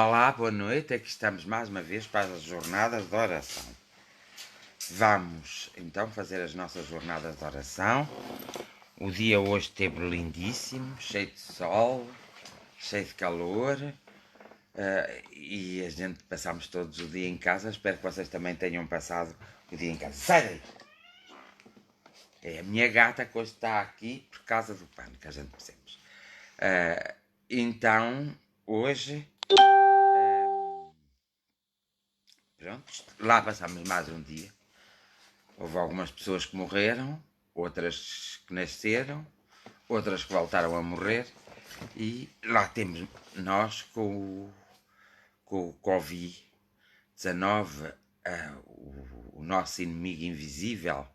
Olá, boa noite. Aqui estamos mais uma vez para as jornadas de oração. Vamos então fazer as nossas jornadas de oração. O dia hoje esteve lindíssimo, cheio de sol, cheio de calor. E a gente passamos todos o dia em casa. Espero que vocês também tenham passado o dia em casa. Sai daí! É a minha gata que hoje está aqui por causa do pano que a gente percebemos. Então, hoje. Pronto, lá passamos mais um dia. Houve algumas pessoas que morreram, outras que nasceram, outras que voltaram a morrer, e lá temos nós com o Covid-19, o nosso inimigo invisível,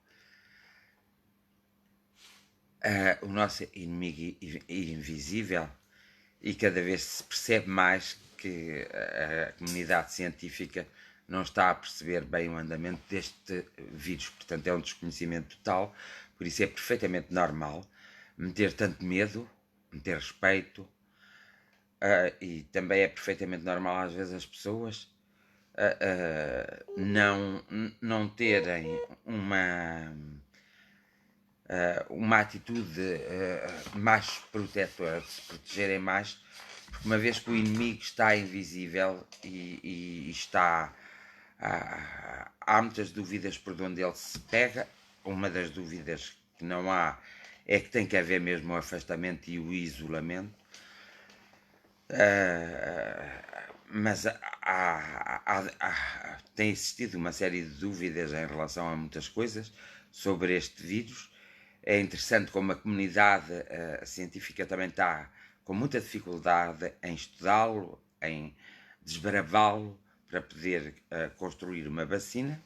e cada vez se percebe mais que a comunidade científica não está a perceber bem o andamento deste vírus. Portanto, é um desconhecimento total, por isso é perfeitamente normal meter tanto medo, meter respeito, e também é perfeitamente normal às vezes as pessoas não terem uma atitude mais protetora, de se protegerem mais, porque uma vez que o inimigo está invisível e está. Há muitas dúvidas por onde ele se pega. Uma das dúvidas que não há é que tem que haver mesmo o afastamento e o isolamento. Mas tem existido uma série de dúvidas em relação a muitas coisas sobre este vírus. É interessante como a comunidade científica também está com muita dificuldade em estudá-lo, em desbravá-lo para poder construir uma vacina.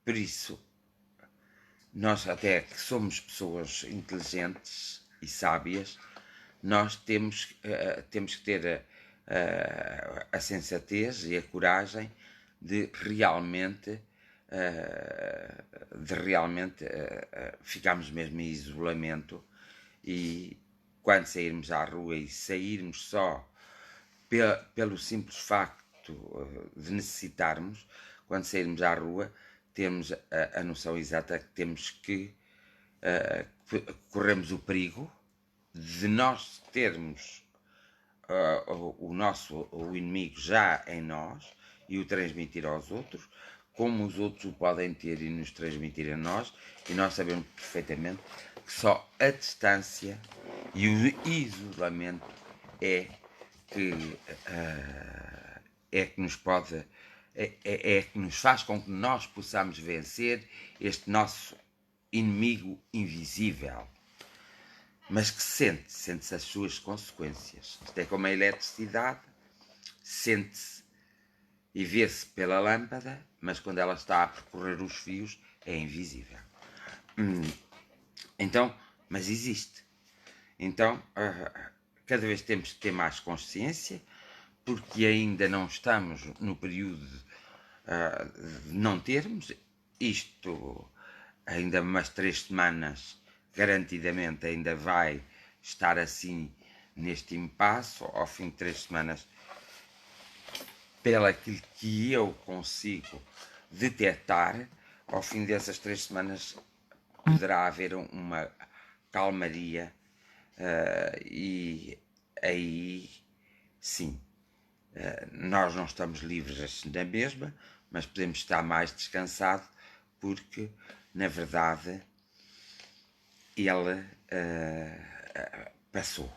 Por isso, nós até que somos pessoas inteligentes e sábias, nós temos que ter a sensatez e a coragem de realmente ficarmos mesmo em isolamento, e quando sairmos à rua e sairmos só pelo simples facto de necessitarmos, quando sairmos à rua, temos a noção exata que temos que corremos o perigo de nós termos o inimigo já em nós e o transmitir aos outros, como os outros o podem ter e nos transmitir a nós, e nós sabemos perfeitamente que só a distância e o isolamento é que nos pode que nos faz com que nós possamos vencer este nosso inimigo invisível, mas que sente-se as suas consequências. Isto é como a eletricidade, sente-se e vê-se pela lâmpada, mas quando ela está a percorrer os fios é invisível. Então, mas existe. Então, cada vez temos que ter mais consciência, porque ainda não estamos no período de não termos. Isto, ainda umas 3 semanas, garantidamente ainda vai estar assim neste impasse. Ao fim de 3 semanas, pelo aquilo que eu consigo detectar, ao fim dessas 3 semanas poderá haver uma calmaria, e aí sim, nós não estamos livres assim da mesma, mas podemos estar mais descansados, porque na verdade ele passou.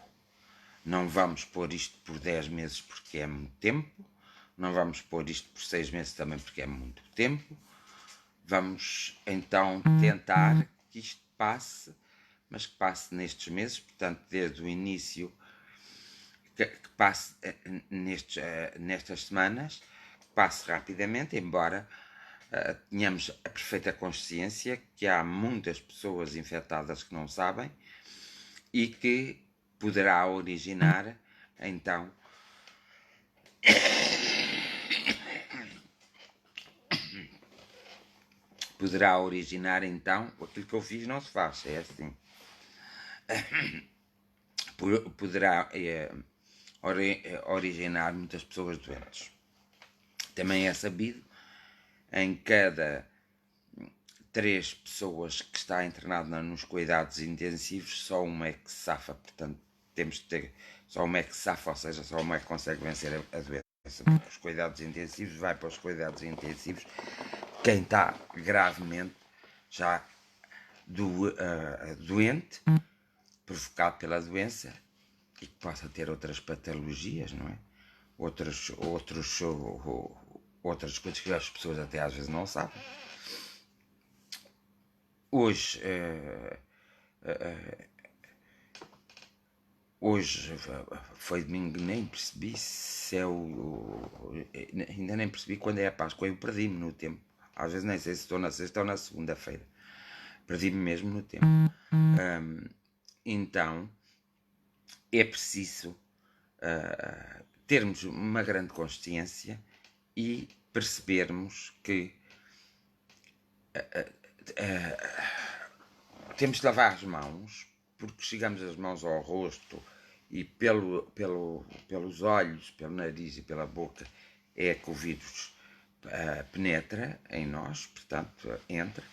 Não vamos pôr isto por 10 meses porque é muito tempo, não vamos pôr isto por 6 meses também porque é muito tempo. Vamos então tentar que isto passe, mas que passe nestes meses, portanto desde o início, que passe nestas semanas, que passe rapidamente, embora tenhamos a perfeita consciência que há muitas pessoas infectadas que não sabem, e que poderá originar então aquilo que eu fiz não se faz, é assim. Poderá originar muitas pessoas doentes. Também é sabido, em cada 3 pessoas que está internada nos cuidados intensivos, só uma é que se safa. Portanto, temos de ter só uma é que se safa, ou seja, só uma é que consegue vencer a doença. Os cuidados intensivos, vai para os cuidados intensivos quem está gravemente já doente, provocado pela doença, e que possa ter outras patologias, não é? Outras coisas que as pessoas até às vezes não sabem. Hoje, foi domingo, nem percebi se é ainda nem percebi quando é a Páscoa, eu perdi-me no tempo. Às vezes nem sei se estou na sexta ou na segunda-feira. Perdi-me mesmo no tempo. Então, é preciso termos uma grande consciência e percebermos que temos de lavar as mãos, porque chegamos as mãos ao rosto e pelos olhos, pelo nariz e pela boca é que o vírus penetra em nós, portanto entra.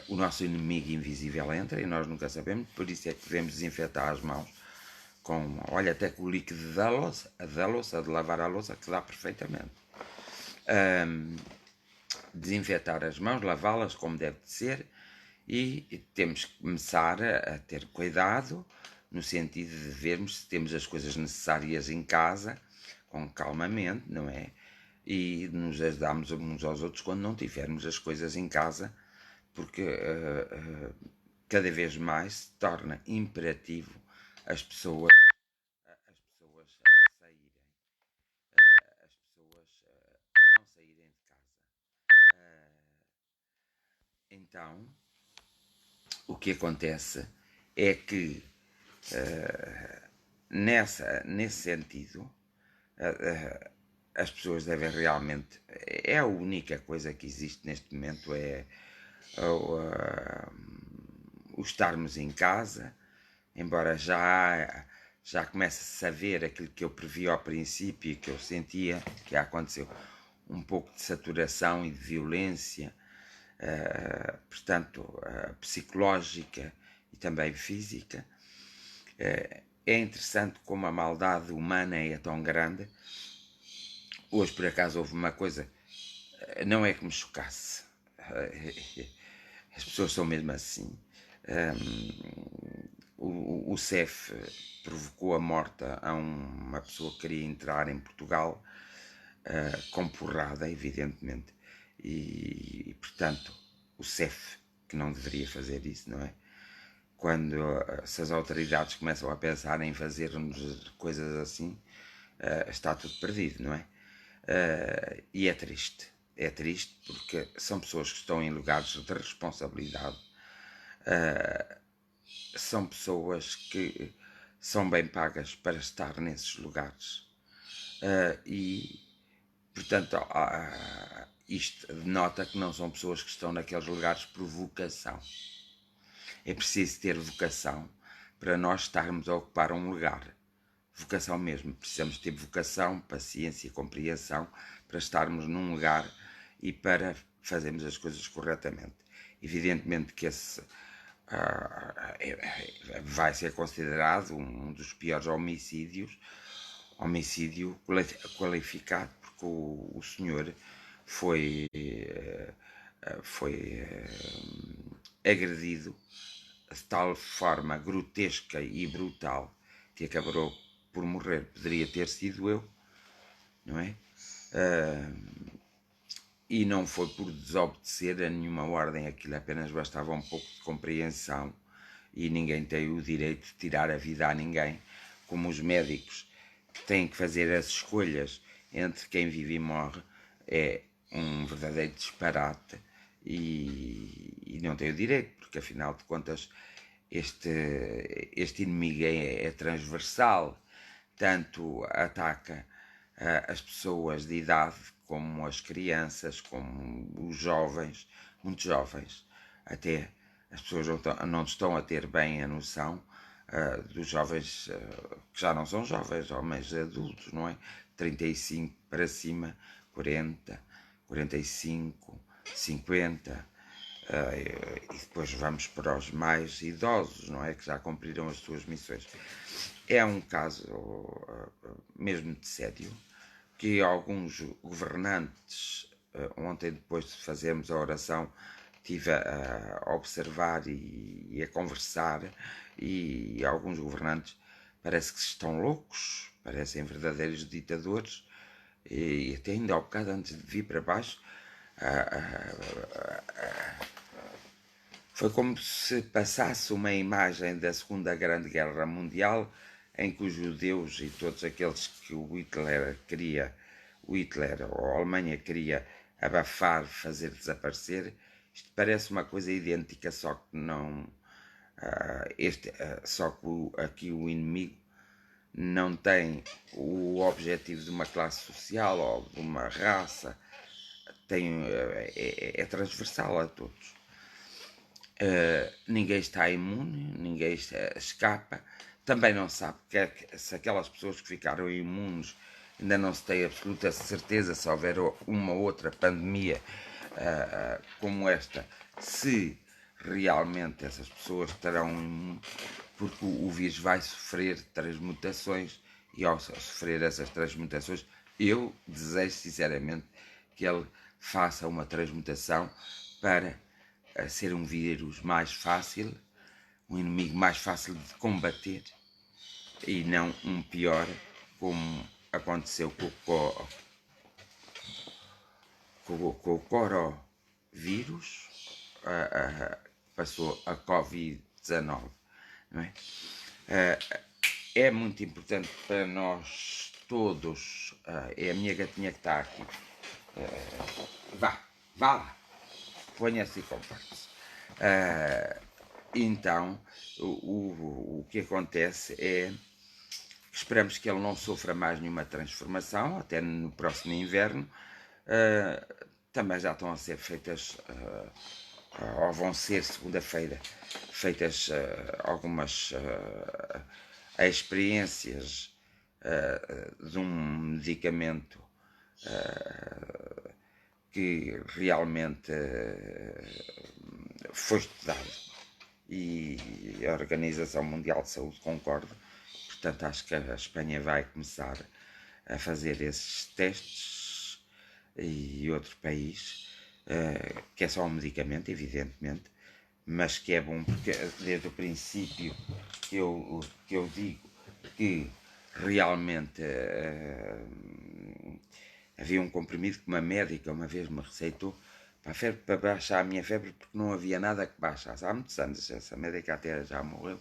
O nosso inimigo invisível entra e nós nunca sabemos, por isso é que devemos desinfetar as mãos com, olha, até com o líquido da louça, de lavar a louça, que dá perfeitamente. Desinfetar as mãos, lavá-las como deve de ser, e temos que começar a ter cuidado, no sentido de vermos se temos as coisas necessárias em casa, com calmamente, não é? E nos ajudarmos uns aos outros quando não tivermos as coisas em casa, porque cada vez mais se torna imperativo as pessoas saírem, as pessoas não saírem de casa. Então, o que acontece é que, nesse sentido, as pessoas devem realmente. É a única coisa que existe neste momento, é o estarmos em casa, embora já comece a ver aquilo que eu previ ao princípio e que eu sentia que aconteceu, um pouco de saturação e de violência, portanto, psicológica e também física. É interessante como a maldade humana é tão grande. Hoje, por acaso, houve uma coisa, não é que me chocasse, as pessoas são mesmo assim. O CEF provocou a morte a uma pessoa que queria entrar em Portugal, com porrada, evidentemente, e portanto, o CEF, que não deveria fazer isso, não é? Quando se as autoridades começam a pensar em fazermos coisas assim, está tudo perdido, não é? E é triste. É triste porque são pessoas que estão em lugares de responsabilidade, são pessoas que são bem pagas para estar nesses lugares, e, portanto, isto denota que não são pessoas que estão naqueles lugares por vocação. É preciso ter vocação para nós estarmos a ocupar um lugar. Vocação mesmo. Precisamos ter vocação, paciência, compreensão para estarmos num lugar e para fazermos as coisas corretamente. Evidentemente que esse vai ser considerado um dos piores homicídio qualificado, porque o senhor foi agredido de tal forma grotesca e brutal que acabou por morrer. Poderia ter sido eu, não é? E não foi por desobedecer a nenhuma ordem, aquilo apenas bastava um pouco de compreensão, e ninguém tem o direito de tirar a vida a ninguém, como os médicos que têm que fazer as escolhas entre quem vive e morre. É um verdadeiro disparate, e não tem o direito, porque afinal de contas este inimigo é transversal, tanto ataca as pessoas de idade como as crianças, como os jovens, muito jovens. Até as pessoas não estão a ter bem a noção dos jovens que já não são jovens, homens adultos, não é? 35 para cima, 40, 45, 50, e depois vamos para os mais idosos, não é? Que já cumpriram as suas missões. É um caso mesmo de sério que alguns governantes, ontem depois de fazermos a oração, estive a observar e a conversar, e alguns governantes parece que estão loucos, parecem verdadeiros ditadores, e até ainda ao bocado antes de vir para baixo, foi como se passasse uma imagem da Segunda Grande Guerra Mundial, em que os judeus e todos aqueles que o Hitler ou a Alemanha queria abafar, fazer desaparecer, isto parece uma coisa idêntica, só que não. Só que aqui o inimigo não tem o objetivo de uma classe social ou de uma raça, é transversal a todos. Ninguém está imune, ninguém escapa. Também não sabe se aquelas pessoas que ficaram imunes ainda não se tem absoluta certeza se houver uma outra pandemia como esta, se realmente essas pessoas estarão imunes, porque o vírus vai sofrer transmutações, e ao sofrer essas transmutações, eu desejo sinceramente que ele faça uma transmutação para ser um vírus mais fácil, um inimigo mais fácil de combater, e não um pior, como aconteceu com o coronavírus, passou a Covid-19. Não é? É muito importante para nós todos. É a minha gatinha que está aqui. Vá lá, ponha-se e comparte-se. Então, o que acontece é que esperamos que ele não sofra mais nenhuma transformação, até no próximo inverno. Também já estão a ser feitas, ou vão ser segunda-feira, feitas algumas experiências de um medicamento que realmente foi estudado e a Organização Mundial de Saúde concorda. Portanto, acho que a Espanha vai começar a fazer esses testes, e outro país, que é só um medicamento, evidentemente, mas que é bom porque desde o princípio que eu digo que realmente havia um comprimido que uma médica uma vez me receitou para baixar a minha febre, porque não havia nada que baixasse. Há muitos anos, essa médica até já morreu.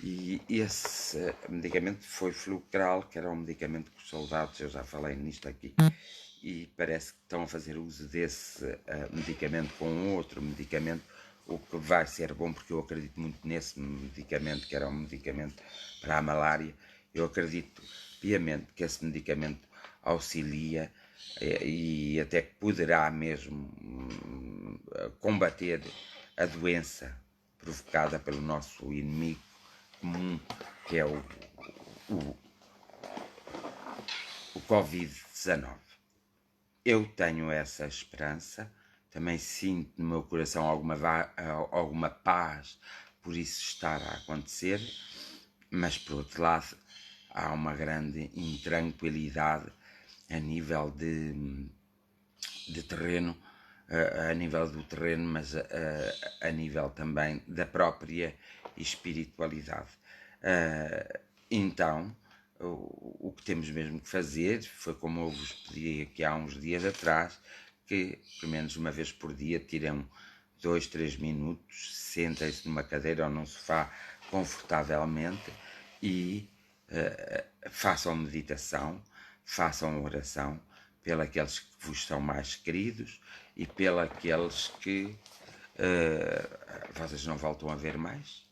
E esse medicamento foi Flucral, que era um medicamento que os soldados, eu já falei nisto aqui, e parece que estão a fazer uso desse medicamento com outro medicamento, o que vai ser bom, porque eu acredito muito nesse medicamento, que era um medicamento para a malária. Eu acredito piamente que esse medicamento auxilia e até que poderá mesmo combater a doença provocada pelo nosso inimigo comum, que é o Covid-19. Eu tenho essa esperança, também sinto no meu coração alguma paz por isso estar a acontecer, mas por outro lado há uma grande intranquilidade a nível de terreno, a nível do terreno, mas a nível também da própria espiritualidade. Então, o que temos mesmo que fazer foi como eu vos pedi aqui há uns dias atrás, que pelo menos uma vez por dia tirem 2, 3 minutos, sentem-se numa cadeira ou num sofá confortavelmente e façam meditação, façam oração pelos que vos são mais queridos e pelos que vocês não voltam a ver mais.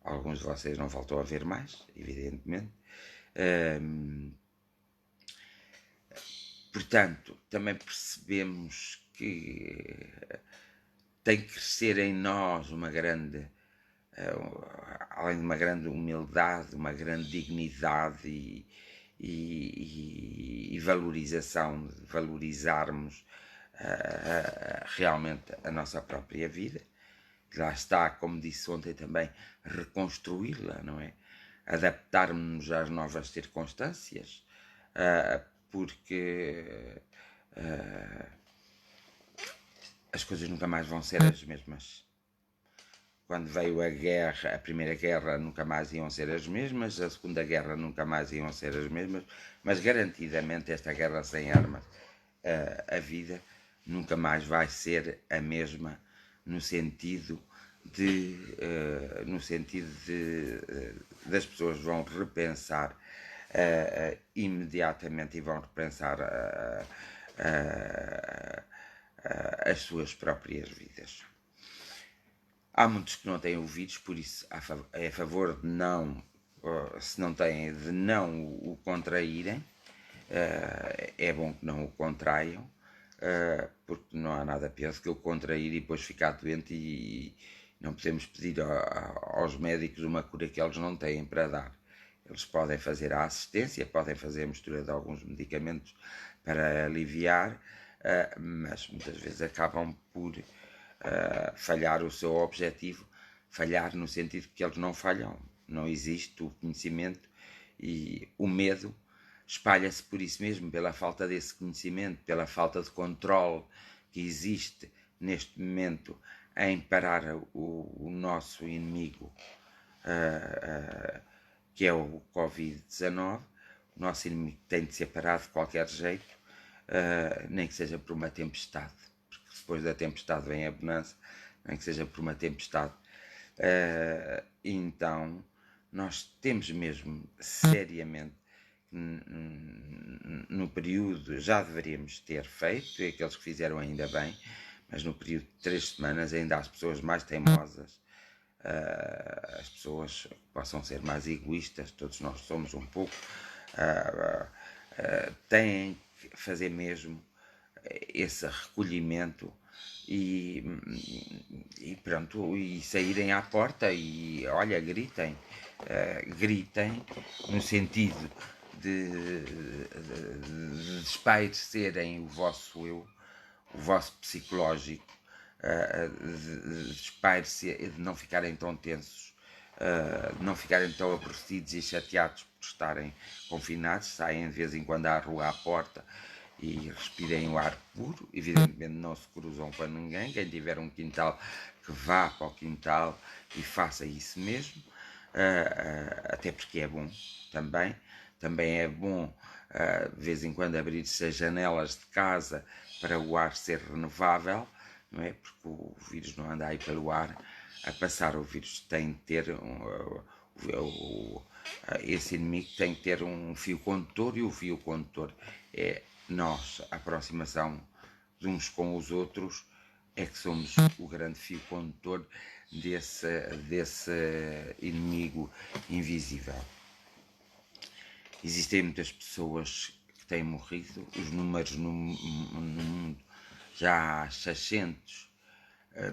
Alguns de vocês não voltam a ver mais, evidentemente. Portanto, também percebemos que tem que crescer em nós uma grande além de uma grande humildade, uma grande dignidade e valorização, de valorizarmos realmente a nossa própria vida. Lá está, como disse ontem também, reconstruí-la, não é? Adaptarmos-nos às novas circunstâncias, porque as coisas nunca mais vão ser as mesmas. Quando veio a guerra, a Primeira Guerra nunca mais iam ser as mesmas, a Segunda Guerra nunca mais iam ser as mesmas, mas garantidamente esta guerra sem armas, a vida nunca mais vai ser a mesma no sentido das pessoas vão repensar imediatamente e vão repensar as suas próprias vidas. Há muitos que não têm ouvidos, por isso é a favor de não, se não têm, de não o contraírem. É bom que não o contraiam, porque não há nada pior do que o contrair e depois ficar doente e não podemos pedir aos médicos uma cura que eles não têm para dar. Eles podem fazer a assistência, podem fazer a mistura de alguns medicamentos para aliviar, mas muitas vezes acabam por falhar o seu objetivo, falhar no sentido que eles não falham. Não existe o conhecimento e o medo espalha-se por isso mesmo, pela falta desse conhecimento, pela falta de controle que existe neste momento em parar o nosso inimigo, que é o Covid-19. O nosso inimigo tem de ser parado de qualquer jeito, nem que seja por uma tempestade, porque depois da tempestade vem a bonança, nem que seja por uma tempestade. Então, nós temos mesmo seriamente, no período, já deveríamos ter feito, e aqueles que fizeram ainda bem, mas no período de 3 semanas ainda há as pessoas mais teimosas, as pessoas possam ser mais egoístas, todos nós somos um pouco, têm que fazer mesmo esse recolhimento e pronto, e saírem à porta e olha, gritem, gritem no sentido de espairecerem o vosso eu, o vosso psicológico, de não ficarem tão tensos, de não ficarem tão aborrecidos e chateados por estarem confinados, saem de vez em quando à rua, à porta, e respirem o ar puro. Evidentemente não se cruzam com ninguém. Quem tiver um quintal, que vá para o quintal e faça isso mesmo, até porque é bom também. Também é bom de vez em quando abrir-se as janelas de casa para o ar ser renovável, não é? Porque o vírus não anda aí pelo ar a passar. O vírus tem de ter esse inimigo tem que ter um fio condutor, e o fio condutor é nós. A aproximação de uns com os outros é que somos o grande fio condutor desse inimigo invisível. Existem muitas pessoas que têm morrido, os números no mundo, já há 600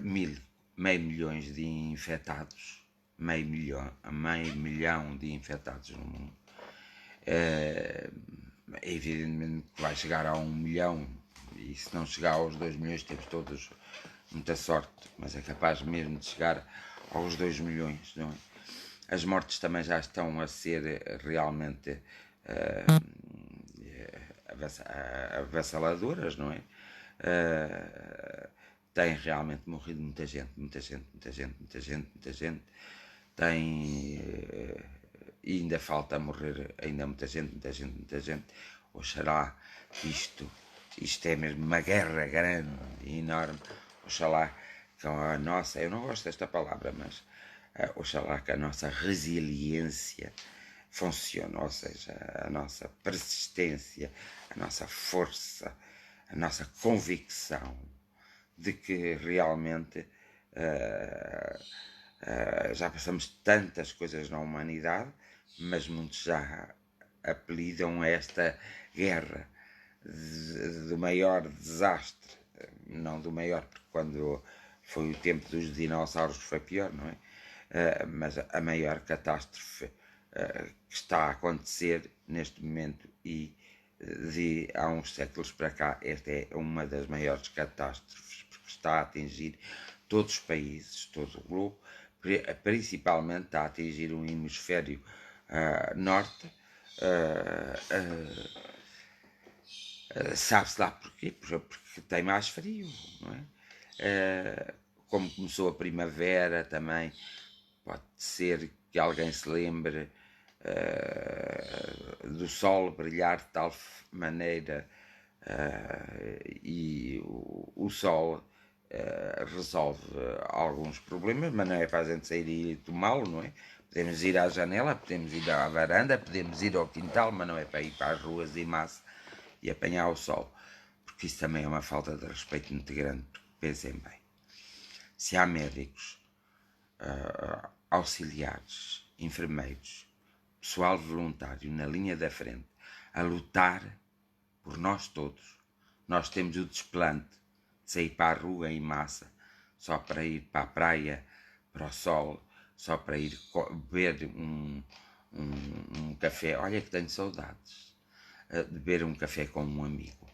meio milhões de infectados, meio milhão de infectados no mundo. Evidentemente que vai chegar a 1 milhão, e se não chegar aos 2 milhões temos todos muita sorte, mas é capaz mesmo de chegar aos 2 milhões, não é? As mortes também já estão a ser realmente avassaladoras, não é? Tem realmente morrido muita gente. Tem, e ainda falta morrer ainda muita gente. Oxalá que isto é mesmo uma guerra grande e enorme. Oxalá que a nossa, eu não gosto desta palavra, mas oxalá que a nossa resiliência funcione, ou seja, a nossa persistência, a nossa força, a nossa convicção de que realmente já passamos tantas coisas na humanidade, mas muitos já apelidam esta guerra do maior desastre, não do maior, porque quando foi o tempo dos dinossauros foi pior, não é? mas a maior catástrofe que está a acontecer neste momento e de há uns séculos para cá, esta é uma das maiores catástrofes, porque está a atingir todos os países, todo o globo, principalmente está a atingir o hemisfério norte. Sabe-se lá porquê? Porque tem mais frio, não é? Como começou a primavera também, pode ser que alguém se lembre do sol brilhar de tal maneira e o sol resolve alguns problemas, mas não é para a gente sair e tomá-lo, não é? Podemos ir à janela, podemos ir à varanda, podemos ir ao quintal, mas não é para ir para as ruas e massa e apanhar o sol, porque isso também é uma falta de respeito muito grande. Pensem bem, se há médicos, auxiliares, enfermeiros, pessoal voluntário na linha da frente a lutar por nós todos, nós temos o desplante de sair para a rua em massa só para ir para a praia, para o sol, só para ir beber um café. Olha que tenho saudades de beber um café com um amigo.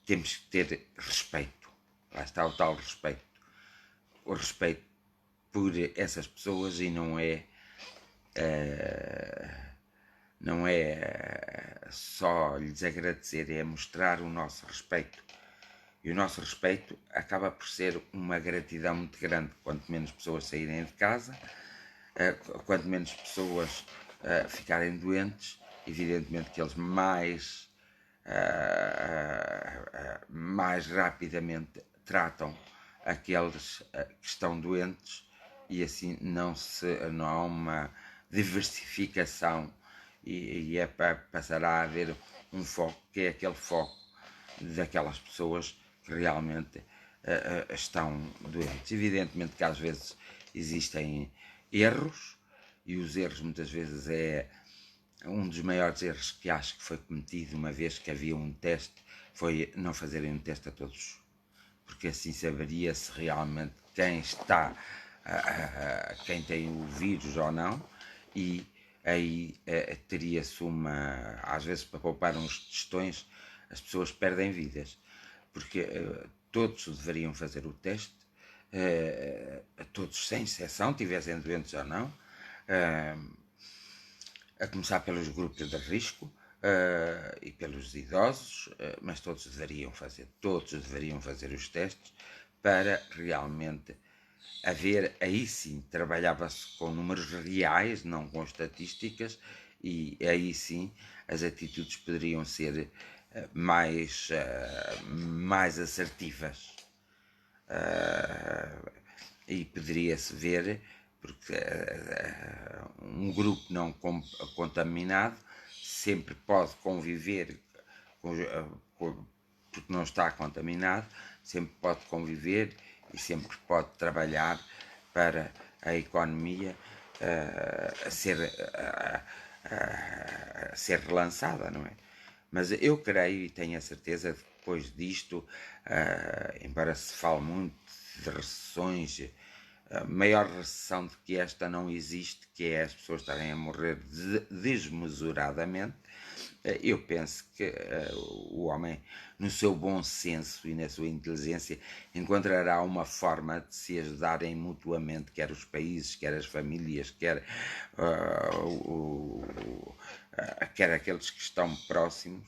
Temos que ter respeito. Lá está o tal respeito. O respeito por essas pessoas e não é só lhes agradecer, é mostrar o nosso respeito. E o nosso respeito acaba por ser uma gratidão muito grande. Quanto menos pessoas saírem de casa, quanto menos pessoas ficarem doentes, evidentemente que eles mais rapidamente tratam aqueles que estão doentes e assim não há uma diversificação e passará a haver um foco, que é aquele foco daquelas pessoas que realmente estão doentes. Evidentemente que às vezes existem erros, e os erros muitas vezes é um dos maiores erros que acho que foi cometido uma vez que havia um teste, foi não fazerem um teste a todos, porque assim saberia se realmente quem está, quem tem o vírus ou não, e aí teria-se às vezes para poupar uns testões, as pessoas perdem vidas, porque todos deveriam fazer o teste, todos sem exceção, tivessem doentes ou não, a começar pelos grupos de risco e pelos idosos, mas todos deveriam fazer os testes para realmente haver, aí sim, trabalhava-se com números reais, não com estatísticas, e aí sim as atitudes poderiam ser mais assertivas. E poderia-se ver, porque um grupo não contaminado sempre pode conviver, porque não está contaminado, sempre pode conviver e sempre pode trabalhar para a economia ser relançada, não é? Mas eu creio e tenho a certeza que depois disto, embora se fale muito de recessões, maior recessão do que esta não existe, que é as pessoas estarem a morrer desmesuradamente. Eu penso que o homem, no seu bom senso e na sua inteligência, encontrará uma forma de se ajudarem mutuamente, quer os países, quer as famílias, quer aqueles que estão próximos.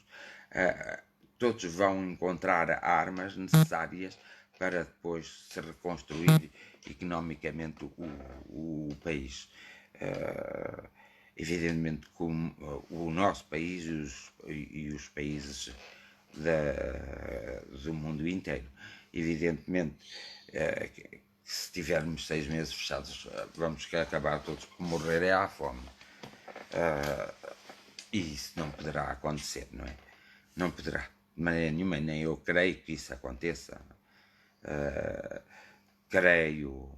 Todos vão encontrar armas necessárias para depois se reconstruir economicamente o país. Evidentemente como o nosso país e os países do mundo inteiro. Evidentemente que se tivermos 6 meses fechados, vamos acabar todos por morrer à fome. E isso não poderá acontecer, não é? Não poderá, de maneira nenhuma, nem eu creio que isso aconteça. Creio,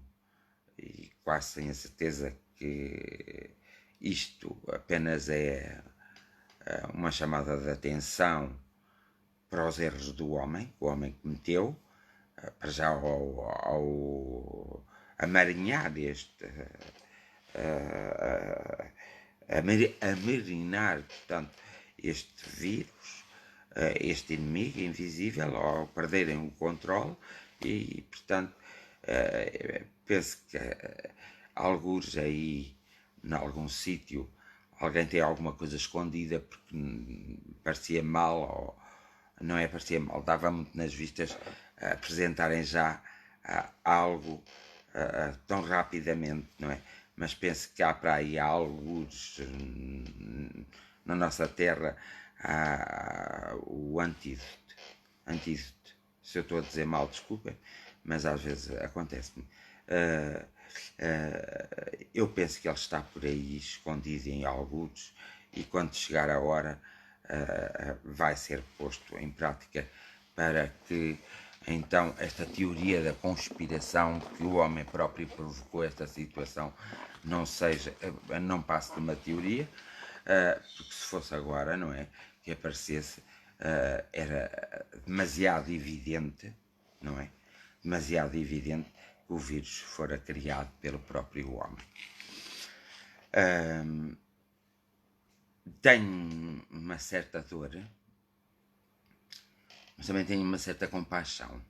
e quase tenho a certeza, que isto apenas é uma chamada de atenção para os erros do homem, que o homem cometeu, para já a marinhar a marinar, portanto, este vírus, este inimigo invisível, ao perderem o controle e, portanto, penso que algures aí, em algum sítio, alguém tem alguma coisa escondida porque parecia mal, ou não é parecia mal, dava muito nas vistas apresentarem já algo tão rapidamente, não é? Mas penso que há para aí alguns na nossa terra o antídoto. Antídoto. Se eu estou a dizer mal, desculpem, mas às vezes acontece-me. Eu penso que ele está por aí escondido em alguns e quando chegar a hora vai ser posto em prática para que então esta teoria da conspiração, que o homem próprio provocou esta situação, não passe de uma teoria, porque se fosse agora, não é, que aparecesse, era demasiado evidente, não é, demasiado evidente que o vírus fora criado pelo próprio homem. Tenho uma certa dor, mas também tenho uma certa compaixão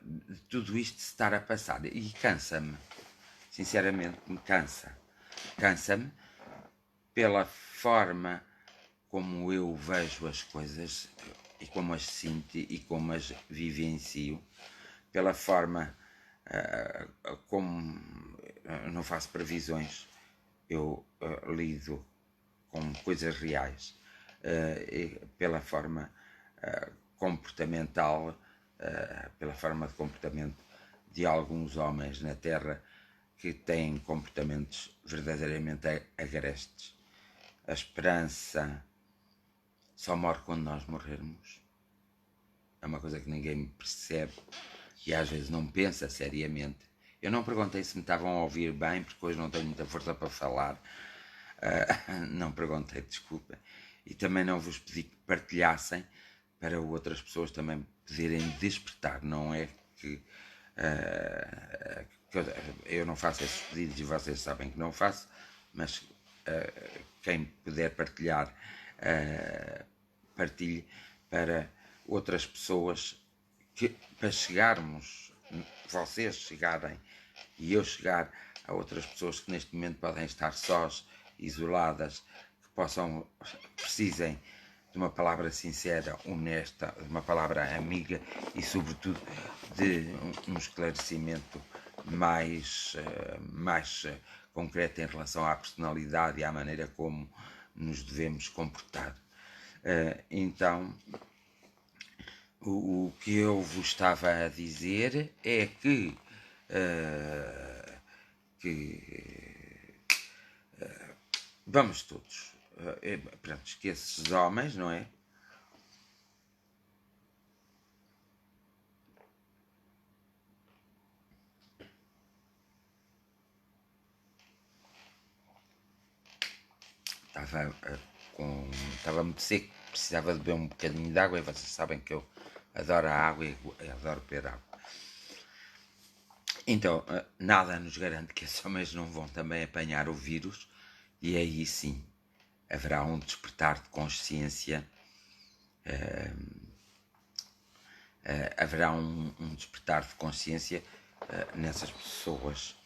de tudo isto estar a passar. E cansa-me, sinceramente, me cansa. Cansa-me pela forma como eu vejo as coisas e como as sinto e como as vivencio, pela forma como não faço previsões, eu lido com coisas reais, pela forma comportamental, pela forma de comportamento de alguns homens na Terra que têm comportamentos verdadeiramente agrestes. A esperança só morre quando nós morrermos. É uma coisa que ninguém percebe e às vezes não pensa seriamente. Eu não perguntei se me estavam a ouvir bem, porque hoje não tenho muita força para falar. Não perguntei, desculpa. E também não vos pedi que partilhassem para outras pessoas também poderem despertar. Não é que eu não faço esses pedidos e vocês sabem que não faço, mas quem puder partilhar, partilhe para outras pessoas, para chegarmos, vocês chegarem e eu chegar a outras pessoas que neste momento podem estar sós, isoladas, que precisem de uma palavra sincera, honesta, de uma palavra amiga e sobretudo de um esclarecimento mais concreto em relação à personalidade e à maneira como nos devemos comportar. Então, o que eu vos estava a dizer é que vamos todos, pronto, que esses homens, não é? Estava muito seco, precisava de beber um bocadinho de água e vocês sabem que eu adoro a água e adoro beber água. Então, nada nos garante que esses homens não vão também apanhar o vírus e aí sim haverá um despertar de consciência, haverá um despertar de consciência nessas pessoas.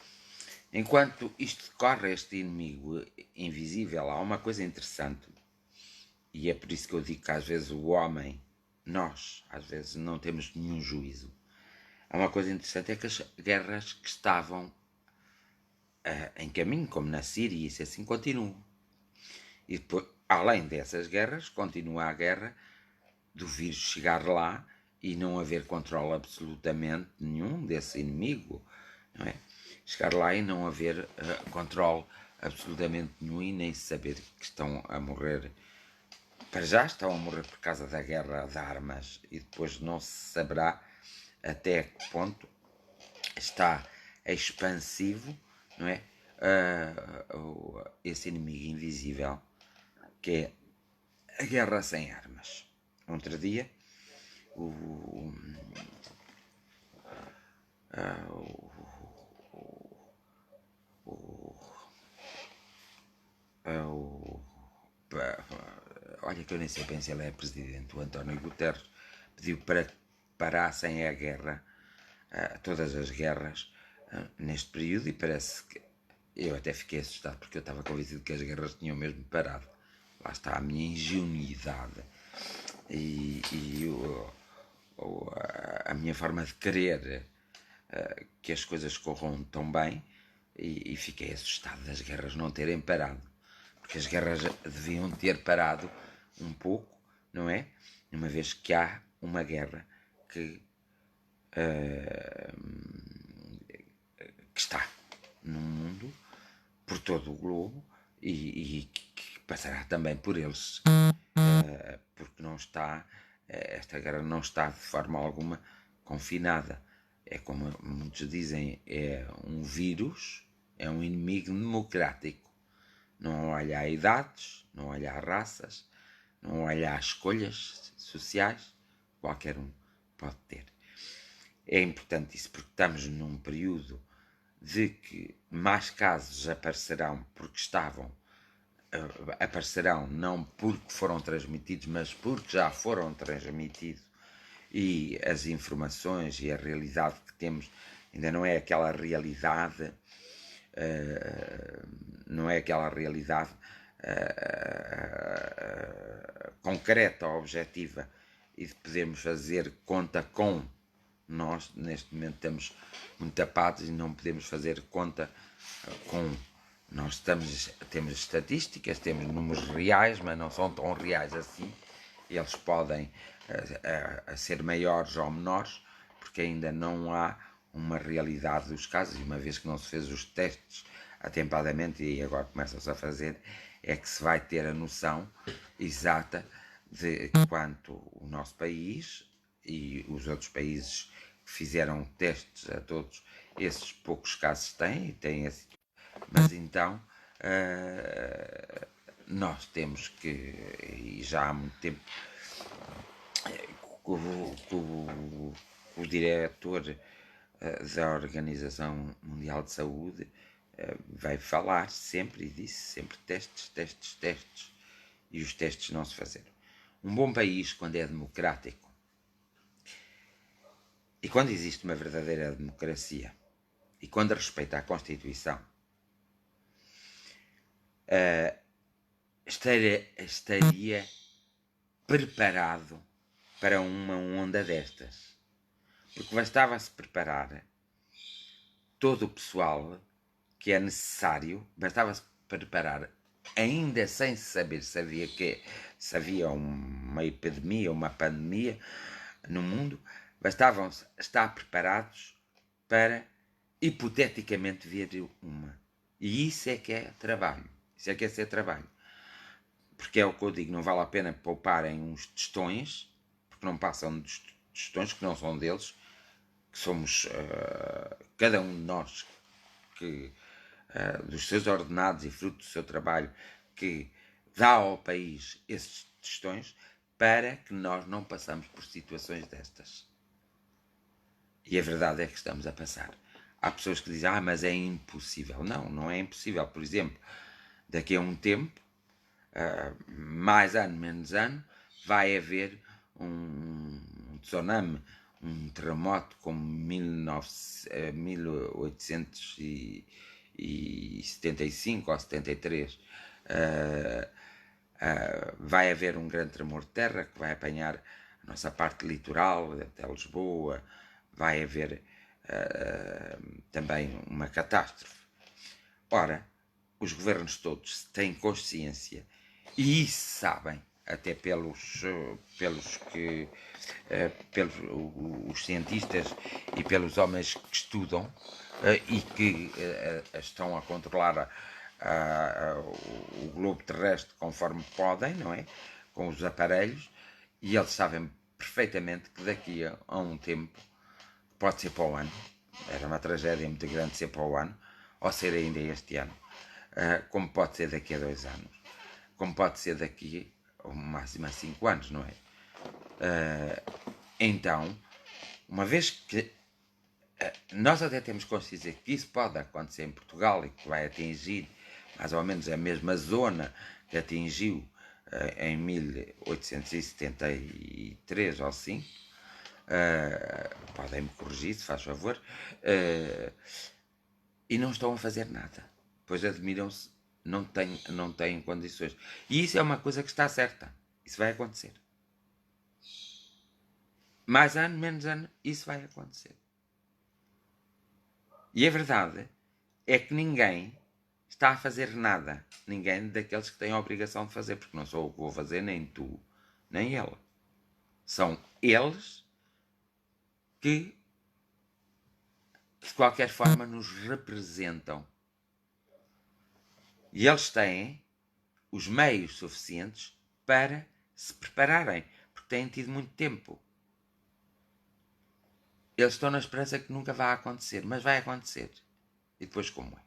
Enquanto isto decorre, este inimigo invisível, há uma coisa interessante, e é por isso que eu digo que às vezes o homem, nós, às vezes não temos nenhum juízo. Há uma coisa interessante, é que as guerras que estavam em caminho, como na Síria, isso assim continuam. E depois, além dessas guerras, continua a guerra do vírus chegar lá e não haver controle absolutamente nenhum desse inimigo, não é? Chegar lá e não haver controle absolutamente nenhum e nem saber que estão a morrer. Para já estão a morrer por causa da guerra de armas e depois não se saberá até que ponto está expansivo, não é? Esse inimigo invisível que é a guerra sem armas. Outro dia o, olha que eu nem sei bem se ele é presidente, o António Guterres pediu para que parassem a guerra, todas as guerras, neste período, e parece que eu até fiquei assustado porque eu estava convencido que as guerras tinham mesmo parado. Lá está a minha ingenuidade e a minha forma de querer que as coisas corram tão bem, e fiquei assustado das guerras não terem parado, porque as guerras deviam ter parado um pouco, não é? Uma vez que há uma guerra que está no mundo, por todo o globo, e que passará também por eles, porque não está, esta guerra não está de forma alguma confinada. É como muitos dizem, é um vírus, é um inimigo democrático. Não olha a idades, não olha a raças, não olha a escolhas sociais, qualquer um pode ter. É importante isso porque estamos num período de que mais casos aparecerão porque aparecerão não porque foram transmitidos, mas porque já foram transmitidos, e as informações e a realidade que temos ainda não é aquela realidade, concreta, objetiva, e de podermos fazer conta com. Nós, neste momento, estamos muito tapados e não podemos fazer conta com. Nós temos estatísticas, temos números reais, mas não são tão reais assim. Eles podem ser maiores ou menores, porque ainda não há uma realidade dos casos, e uma vez que não se fez os testes atempadamente, e agora começam-se a fazer, é que se vai ter a noção exata de quanto o nosso país e os outros países que fizeram testes a todos esses poucos casos têm esse. Mas então nós temos que, e já há muito tempo, o diretor da Organização Mundial de Saúde vai falar sempre, e disse sempre, testes, testes, testes, e os testes não se fizeram. Um bom país, quando é democrático, e quando existe uma verdadeira democracia, e quando respeita a Constituição, estaria preparado para uma onda destas. Porque bastava-se preparar todo o pessoal que é necessário, bastava-se preparar, ainda sem saber se havia uma epidemia, uma pandemia no mundo, bastavam estar preparados para, hipoteticamente, vir uma. E isso é que é trabalho. Isso é que é ser trabalho. Porque é o que eu digo, não vale a pena pouparem uns tostões, porque não passam dos tostões, que não são deles, que somos cada um de nós, que dos seus ordenados e fruto do seu trabalho, que dá ao país esses tostões, para que nós não passamos por situações destas. E a verdade é que estamos a passar. Há pessoas que dizem, mas é impossível. Não, não é impossível. Por exemplo, daqui a um tempo, mais ano, menos ano, vai haver um tsunami, um terremoto como 1875 ou 73. Vai haver um grande tremor de terra que vai apanhar a nossa parte litoral, até Lisboa. Vai haver também uma catástrofe. Ora, os governos todos têm consciência e sabem, até pelos os cientistas e pelos homens que estudam e que estão a controlar o globo terrestre conforme podem, não é? Com os aparelhos, e eles sabem perfeitamente que daqui a um tempo, pode ser para o ano, era uma tragédia muito grande ser para o ano, ou ser ainda este ano, como pode ser daqui a 2 anos, como pode ser daqui ao máximo a 5 anos, não é? Então, uma vez que nós até temos consciência que isso pode acontecer em Portugal e que vai atingir mais ou menos a mesma zona que atingiu em 1873 ou assim, podem-me corrigir, se faz favor, e não estão a fazer nada, pois admiram-se, não têm condições. E isso é uma coisa que está certa, isso vai acontecer. Mais ano, menos ano, isso vai acontecer. E a verdade é que ninguém está a fazer nada. Ninguém daqueles que têm a obrigação de fazer, porque não sou eu que vou fazer, nem tu, nem ela. São eles que, de qualquer forma, nos representam. E eles têm os meios suficientes para se prepararem, porque têm tido muito tempo. Eles estão na esperança que nunca vá acontecer, mas vai acontecer. E depois como é?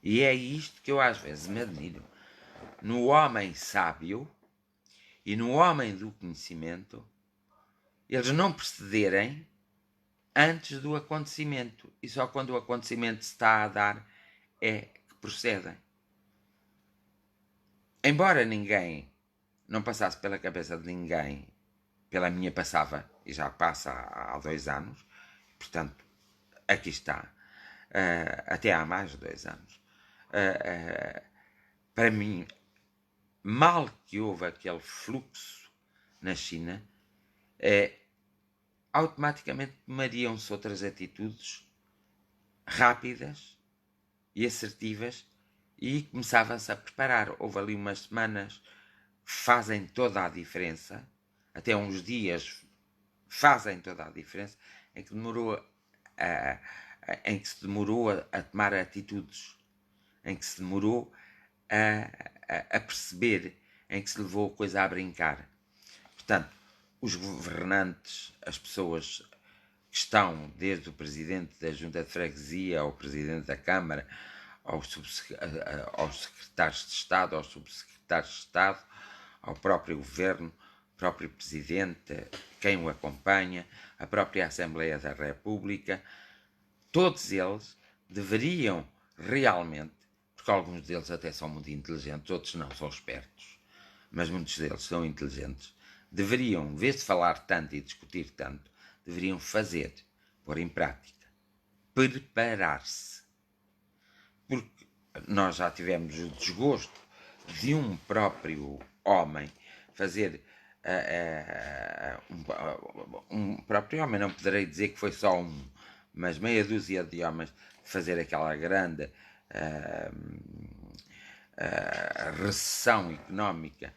E é isto que eu às vezes me admiro. No homem sábio e no homem do conhecimento, eles não procederem antes do acontecimento. E só quando o acontecimento se está a dar é que procedem. Embora ninguém não passasse pela cabeça de ninguém, pela minha passava, e já passa há 2 anos, portanto, aqui está, até há mais de 2 anos. Para mim, mal que houve aquele fluxo na China, automaticamente tomariam-se outras atitudes rápidas e assertivas e começava-se a preparar. Houve ali umas semanas que fazem toda a diferença, até uns dias fazem toda a diferença, em que se demorou a tomar atitudes, em que se demorou a perceber, em que se levou a coisa a brincar. Portanto, os governantes, as pessoas que estão, desde o presidente da Junta de Freguesia, ao presidente da Câmara, aos secretários de Estado, aos subsecretários de Estado, ao próprio governo, próprio presidente, quem o acompanha, a própria Assembleia da República, todos eles deveriam realmente, porque alguns deles até são muito inteligentes, outros não, são espertos, mas muitos deles são inteligentes, deveriam, em vez de falar tanto e discutir tanto, deveriam fazer, pôr em prática, preparar-se. Porque nós já tivemos o desgosto de um próprio homem fazer um próprio homem, não poderei dizer que foi só um, mas meia dúzia de homens fazer aquela grande recessão económica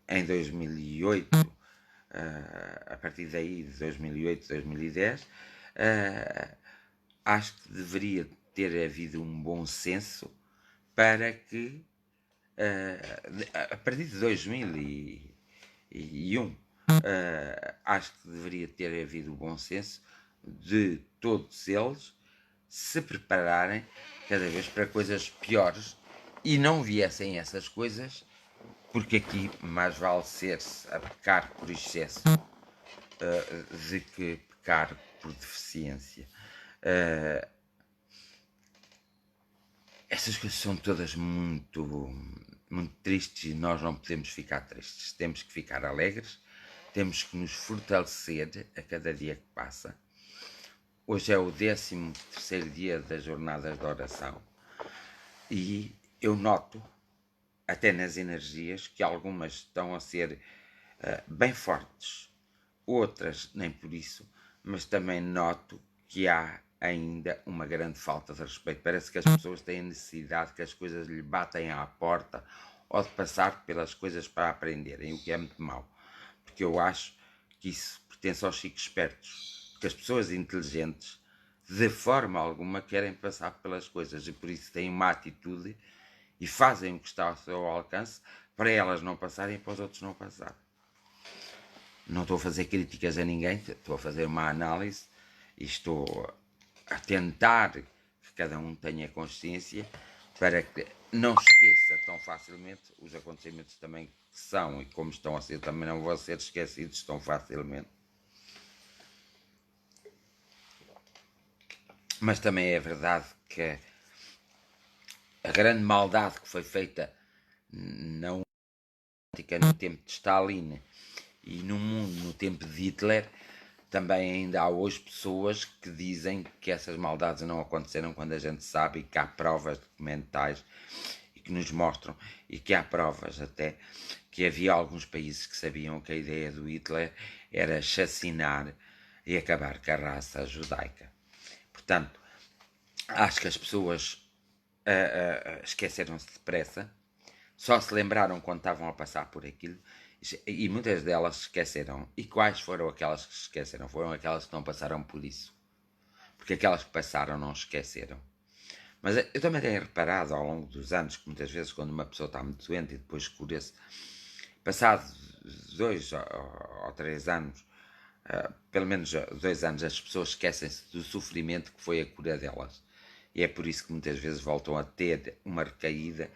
em 2008, a partir daí, de 2008, 2010, acho que deveria ter havido um bom senso para que, a partir de 2001, acho que deveria ter havido o bom senso de todos eles se prepararem cada vez para coisas piores e não viessem essas coisas, porque aqui mais vale ser-se a pecar por excesso de que pecar por deficiência. Essas coisas são todas muito, muito tristes e nós não podemos ficar tristes. Temos que ficar alegres, temos que nos fortalecer a cada dia que passa. Hoje é o 13º dia das jornadas de oração e eu noto, até nas energias, que algumas estão a ser bem fortes, outras nem por isso, mas também noto que há ainda uma grande falta de respeito. Parece que as pessoas têm necessidade que as coisas lhe batem à porta ou de passar pelas coisas para aprenderem, o que é muito mau, porque eu acho que isso pertence aos chicos espertos, porque as pessoas inteligentes de forma alguma querem passar pelas coisas e por isso têm uma atitude e fazem o que está ao seu alcance para elas não passarem e para os outros não passarem. Não estou a fazer críticas a ninguém, estou a fazer uma análise e estou a tentar que cada um tenha consciência para que não esqueça tão facilmente os acontecimentos também que são e como estão a ser, também não vão ser esquecidos tão facilmente. Mas também é verdade que a grande maldade que foi feita no tempo de Stalin e no mundo no tempo de Hitler, também ainda há hoje pessoas que dizem que essas maldades não aconteceram, quando a gente sabe que há provas documentais e que nos mostram, e que há provas até, que havia alguns países que sabiam que a ideia do Hitler era chacinar e acabar com a raça judaica. Portanto, acho que as pessoas esqueceram-se depressa, só se lembraram quando estavam a passar por aquilo, e muitas delas esqueceram. E quais foram aquelas que se esqueceram? Foram aquelas que não passaram por isso. Porque aquelas que passaram não esqueceram. Mas eu também tenho reparado ao longo dos anos que muitas vezes quando uma pessoa está muito doente e depois cura-se, passado 2 ou 3 anos, pelo menos 2 anos, as pessoas esquecem-se do sofrimento que foi a cura delas. E é por isso que muitas vezes voltam a ter uma recaída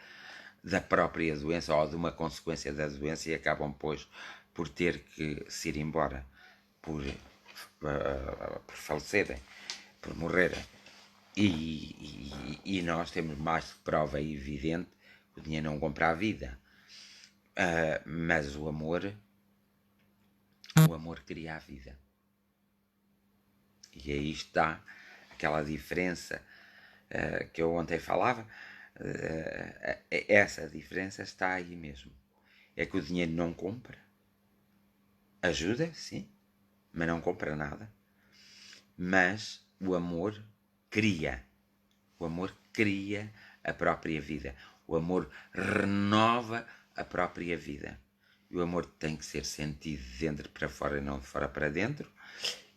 da própria doença ou de uma consequência da doença e acabam, pois, por ter que se ir embora, por falecerem, por morrerem. E nós temos mais que prova evidente que o dinheiro não compra a vida. Mas o amor cria a vida. E aí está aquela diferença que eu ontem falava. Essa diferença está aí mesmo. É que o dinheiro não compra. Ajuda, sim, mas não compra nada. Mas o amor cria. O amor cria a própria vida. O amor renova a própria vida. E o amor tem que ser sentido de dentro para fora e não de fora para dentro.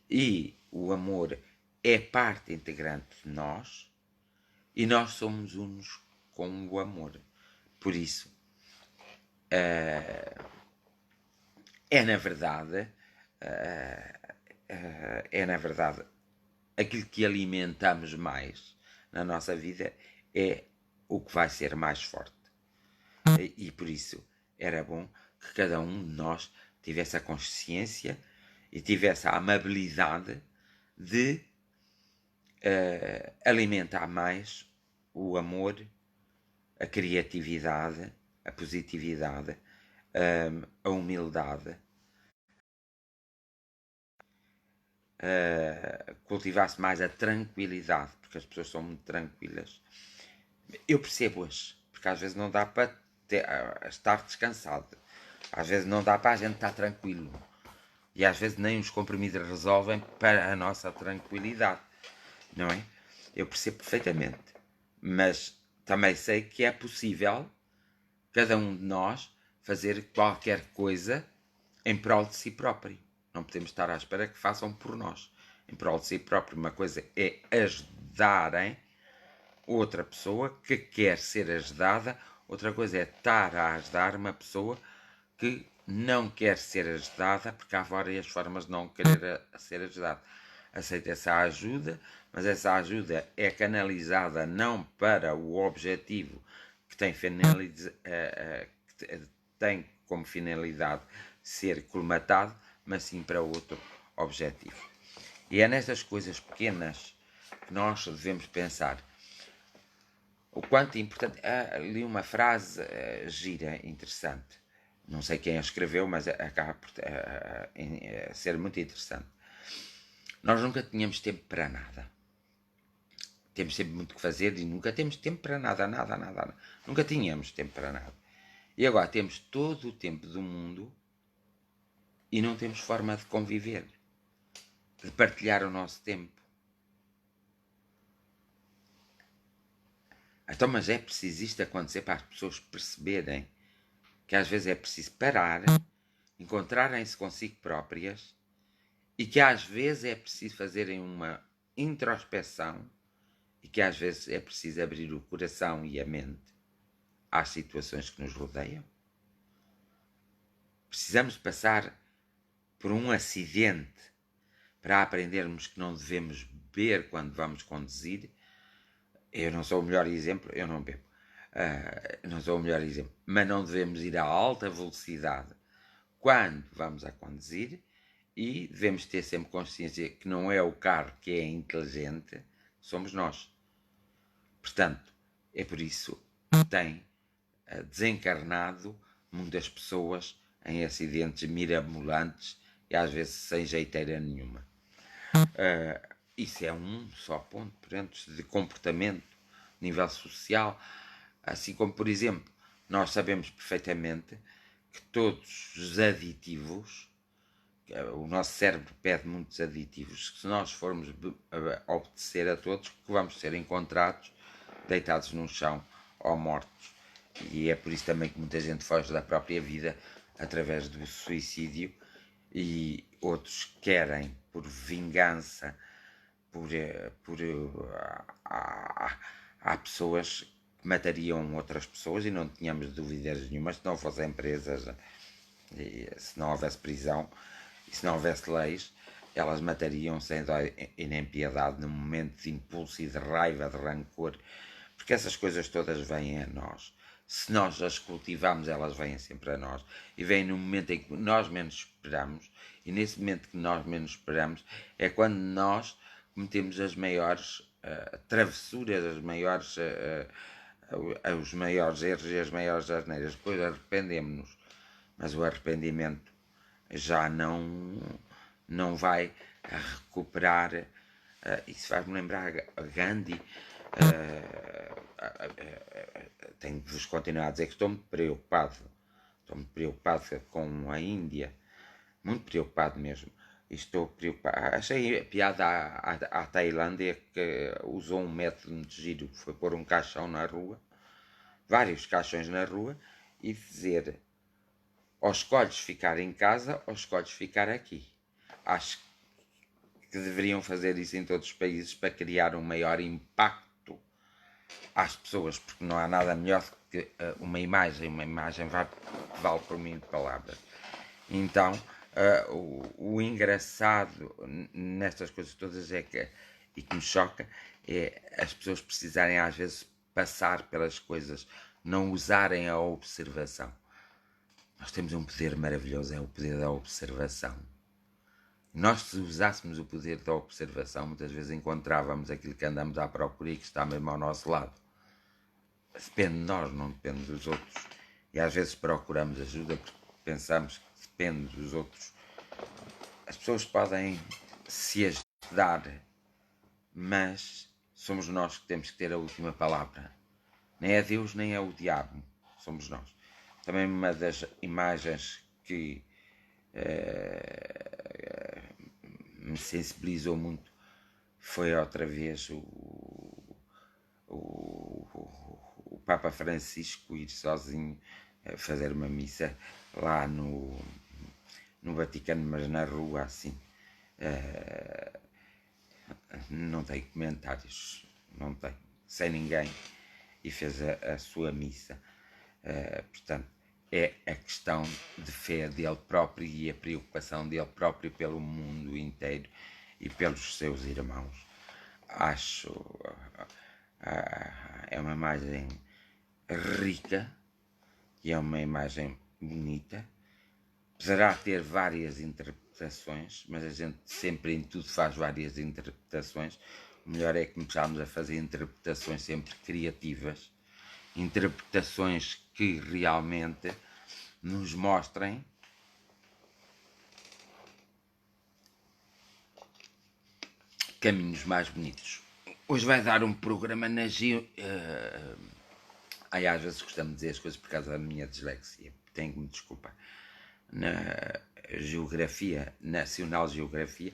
E o amor é parte integrante de nós. E nós somos unos com o amor. Por isso, é na verdade, aquilo que alimentamos mais na nossa vida é o que vai ser mais forte. E por isso era bom que cada um de nós tivesse a consciência e tivesse a amabilidade de alimentar mais o amor, a criatividade, a positividade, a humildade, cultivar-se mais a tranquilidade, porque as pessoas são muito tranquilas. Eu percebo-as, porque às vezes não dá para estar descansado, às vezes não dá para a gente estar tranquilo, e às vezes nem os comprimidos resolvem para a nossa tranquilidade, não é? Eu percebo perfeitamente, mas também sei que é possível cada um de nós fazer qualquer coisa em prol de si próprio. Não podemos estar à espera que façam por nós. Em prol de si próprio, uma coisa é ajudarem outra pessoa que quer ser ajudada, outra coisa é estar a ajudar uma pessoa que não quer ser ajudada, porque há várias formas de não querer ser ajudado. Aceita essa ajuda, mas essa ajuda é canalizada não para o objetivo que tem como finalidade ser colmatado, mas sim para outro objetivo. E é nestas coisas pequenas que nós devemos pensar. O quanto importante. Li uma frase gira, interessante. Não sei quem a escreveu, mas acaba por ser muito interessante. Nós nunca tínhamos tempo para nada. Temos sempre muito que fazer e nunca temos tempo para nada. Nunca tínhamos tempo para nada. E agora temos todo o tempo do mundo e não temos forma de conviver, de partilhar o nosso tempo. Então, mas é preciso isto acontecer para as pessoas perceberem que às vezes é preciso parar, encontrarem-se consigo próprias e que às vezes é preciso fazerem uma introspeção e que às vezes é preciso abrir o coração e a mente às situações que nos rodeiam. Precisamos passar por um acidente para aprendermos que não devemos beber quando vamos conduzir. Eu não sou o melhor exemplo, eu não bebo. não sou o melhor exemplo, mas não devemos ir a alta velocidade quando vamos a conduzir e devemos ter sempre consciência que não é o carro que é inteligente, somos nós. Portanto, é por isso que tem desencarnado muitas pessoas em acidentes mirabolantes e às vezes sem jeiteira nenhuma. Isso é um só ponto, portanto, de comportamento, nível social, assim como, por exemplo, nós sabemos perfeitamente que todos os aditivos, o nosso cérebro pede muitos aditivos, que se nós formos obedecer a todos, que vamos ser encontrados deitados no chão ou mortos. E é por isso também que muita gente foge da própria vida através do suicídio, e outros querem, por vingança, há pessoas que matariam outras pessoas, e não tínhamos dúvidas nenhuma, se não fossem presas, se não houvesse prisão e se não houvesse leis, elas matariam sem dó e nem piedade, num momento de impulso e de raiva, de rancor, porque essas coisas todas vêm a nós. Se nós as cultivamos, elas vêm sempre a nós, e vêm no momento em que nós menos esperamos, e nesse momento que nós menos esperamos é quando nós cometemos as maiores travessuras, os maiores erros e as maiores asneiras. Depois arrependemos-nos, mas o arrependimento já não vai recuperar. Isso faz-me lembrar a Gandhi. Tenho de vos continuar a dizer que estou muito preocupado com a Índia, muito preocupado mesmo. Estou preocupado. Achei piada à Tailândia, que usou um método muito giro, que foi pôr um caixão na rua, vários caixões na rua, e dizer: ou escolhes ficar em casa ou escolhes ficar aqui. Acho que deveriam fazer isso em todos os países para criar um maior impacto às pessoas, porque não há nada melhor do que uma imagem vale por mil palavras. Então, o engraçado nestas coisas todas é que, e que me choca, é as pessoas precisarem às vezes passar pelas coisas, não usarem a observação. Nós temos um poder maravilhoso, é o poder da observação. Nós, se usássemos o poder da observação, muitas vezes encontrávamos aquilo que andamos à procura e que está mesmo ao nosso lado. Depende de nós, não depende dos outros. E às vezes procuramos ajuda porque pensamos que depende dos outros. As pessoas podem se ajudar, mas somos nós que temos que ter a última palavra. Nem é Deus, nem é o diabo, somos nós. Também uma das imagens que me sensibilizou muito foi outra vez o Papa Francisco ir sozinho fazer uma missa lá no Vaticano, mas na rua, assim. Não tem comentários, não tem, sem ninguém, e fez a sua missa. Portanto, é a questão de fé dele próprio e a preocupação dele próprio pelo mundo inteiro e pelos seus irmãos. Acho é uma imagem rica e é uma imagem bonita. Poderá ter várias interpretações, mas a gente sempre em tudo faz várias interpretações. O melhor é começarmos a fazer interpretações sempre criativas, interpretações que realmente nos mostrem caminhos mais bonitos. Hoje vai dar um programa na às vezes costumo dizer as coisas por causa da minha dislexia, tenho que me desculpar. Na Geografia, Nacional Geografia,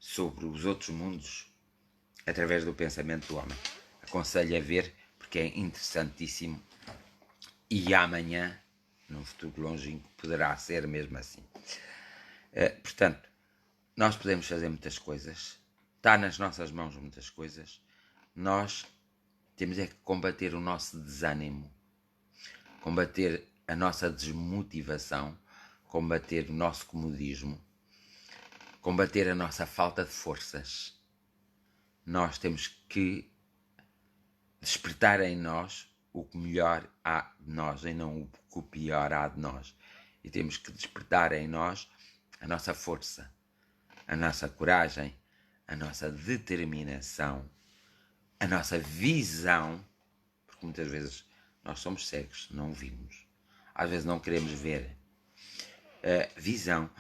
sobre os outros mundos através do pensamento do homem. Aconselho a ver, porque é interessantíssimo, e amanhã, num futuro longínquo, poderá ser mesmo assim. Portanto, nós podemos fazer muitas coisas, está nas nossas mãos muitas coisas. Nós temos é que combater o nosso desânimo, combater a nossa desmotivação, combater o nosso comodismo, combater a nossa falta de forças. Nós temos que despertar em nós o que melhor há de nós e não o que o pior há de nós. E temos que despertar em nós a nossa força, a nossa coragem, a nossa determinação, a nossa visão, porque muitas vezes nós somos cegos, não vimos. Às vezes não queremos ver a visão